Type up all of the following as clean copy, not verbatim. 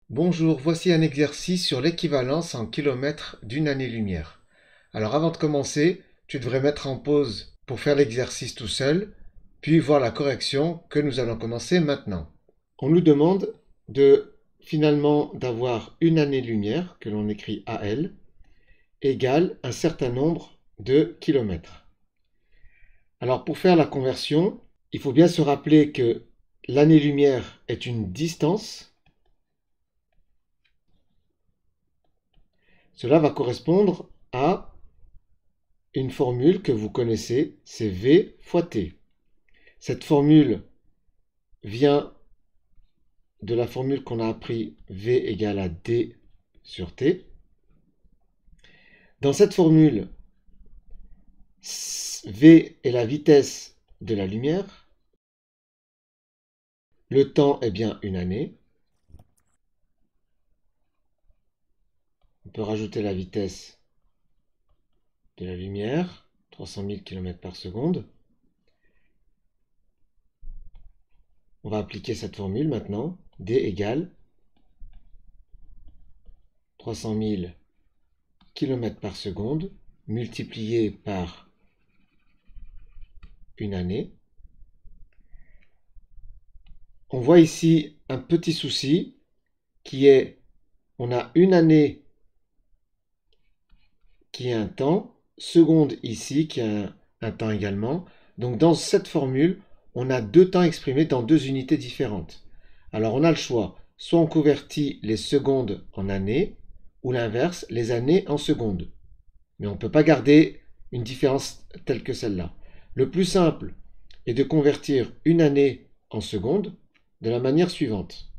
Bonjour, voici un exercice sur l'équivalence en kilomètres d'une année-lumière. Alors avant de commencer, tu devrais mettre en pause pour faire l'exercice tout seul, puis voir la correction que nous allons commencer maintenant. On nous demande finalement d'avoir une année-lumière, que l'on écrit AL, égale un certain nombre de kilomètres. Alors pour faire la conversion, il faut bien se rappeler que l'année-lumière est une distance. Cela va correspondre à une formule que vous connaissez, c'est V fois T. Cette formule vient de la formule qu'on a appris V égale à D sur T. Dans cette formule, V est la vitesse de la lumière, le temps est bien une année. On peut rajouter la vitesse de la lumière, 300 000 km par seconde. On va appliquer cette formule maintenant. D égale 300 000 km par seconde multiplié par une année. On voit ici un petit souci qui est, on a une année qui est un temps, seconde ici qui est un temps également. Donc dans cette formule, on a deux temps exprimés dans deux unités différentes. Alors on a le choix, soit on convertit les secondes en années, ou l'inverse, les années en secondes. Mais on ne peut pas garder une différence telle que celle-là. Le plus simple est de convertir une année en secondes de la manière suivante.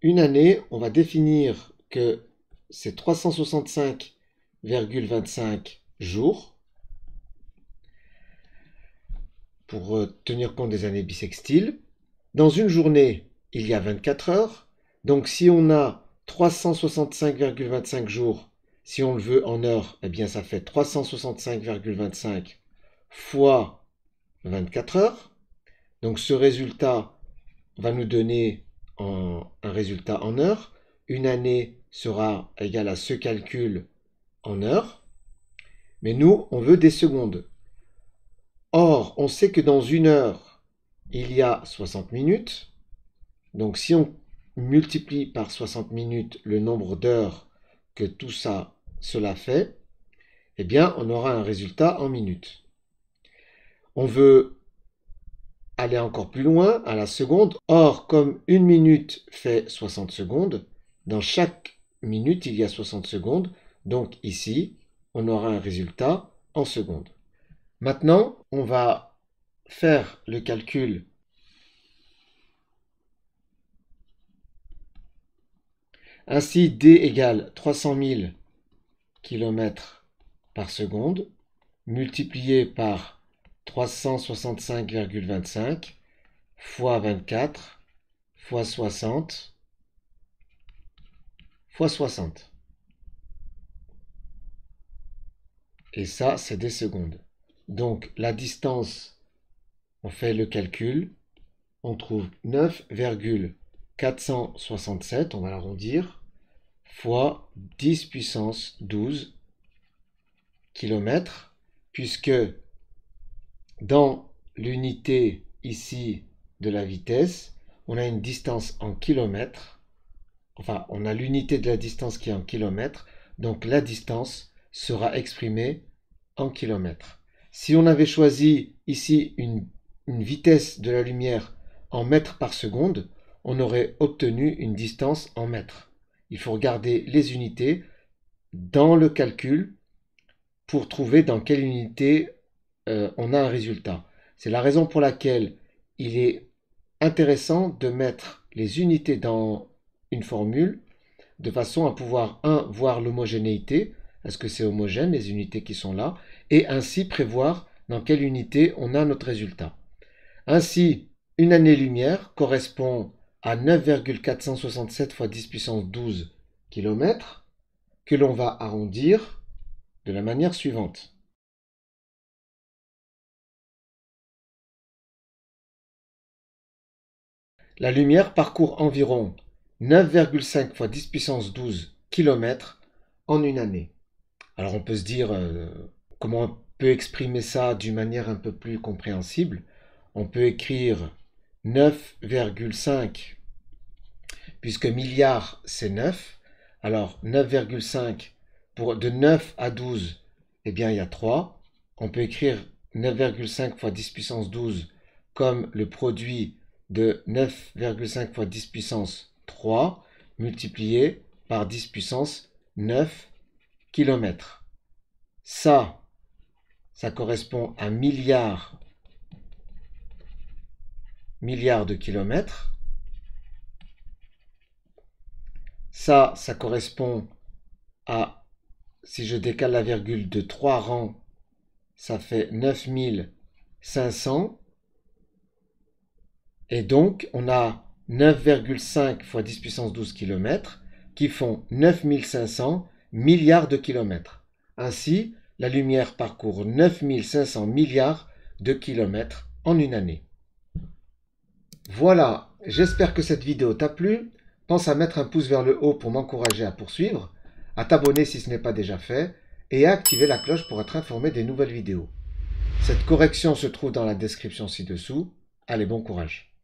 Une année, on va définir que c'est 365,25 jours pour tenir compte des années bissextiles. Dans une journée, il y a 24 heures. Donc si on a 365,25 jours, si on le veut en heures, eh bien ça fait 365,25 fois 24 heures. Donc ce résultat va nous donner un résultat en heures. Une année sera égale à ce calcul en heures. Mais nous, on veut des secondes. Or, on sait que dans une heure, il y a 60 minutes. Donc si on multiplie par 60 minutes le nombre d'heures que tout ça, cela fait, eh bien, on aura un résultat en minutes. On veut aller encore plus loin, à la seconde. Or, comme une minute fait 60 secondes, dans chaque minute, il y a 60 secondes. Donc ici, on aura un résultat en secondes. Maintenant, on va faire le calcul. Ainsi, D égale 300 000 km par seconde, multiplié par 365,25 fois 24 fois 60 fois 60. Et ça, c'est des secondes. Donc, la distance, on fait le calcul, on trouve 9,467, on va l'arrondir, fois 10 puissance 12 km, puisque dans l'unité ici de la vitesse, on a une distance en kilomètres, enfin, on a l'unité de la distance qui est en kilomètres, donc la distance sera exprimée en kilomètres. Si on avait choisi ici une vitesse de la lumière en mètres par seconde, on aurait obtenu une distance en mètres. Il faut regarder les unités dans le calcul pour trouver dans quelle unité on a un résultat. C'est la raison pour laquelle il est intéressant de mettre les unités dans une formule de façon à pouvoir, voir l'homogénéité, est-ce que c'est homogène les unités qui sont là, et ainsi prévoir dans quelle unité on a notre résultat. Ainsi, une année-lumière correspond à 9,467 fois 10 puissance 12 km, que l'on va arrondir de la manière suivante. la lumière parcourt environ 9,5 fois 10 puissance 12 km en une année. Alors on peut se dire comment on peut exprimer ça d'une manière un peu plus compréhensible. On peut écrire 9,5 puisque milliard c'est 9. Alors 9,5 de 9 à 12, eh bien il y a 3. On peut écrire 9,5 fois 10 puissance 12 comme le produit de 9,5 fois 10 puissance 3 multiplié par 10 puissance 9 km. Ça correspond à milliards de kilomètres. Ça correspond à, si je décale la virgule de 3 rangs, ça fait 9500. Et donc, on a 9,5 fois 10 puissance 12 km qui font 9500 milliards de kilomètres. Ainsi, la lumière parcourt 9500 milliards de kilomètres en une année. Voilà, j'espère que cette vidéo t'a plu. Pense à mettre un pouce vers le haut pour m'encourager à poursuivre, à t'abonner si ce n'est pas déjà fait, et à activer la cloche pour être informé des nouvelles vidéos. Cette correction se trouve dans la description ci-dessous. Allez, bon courage.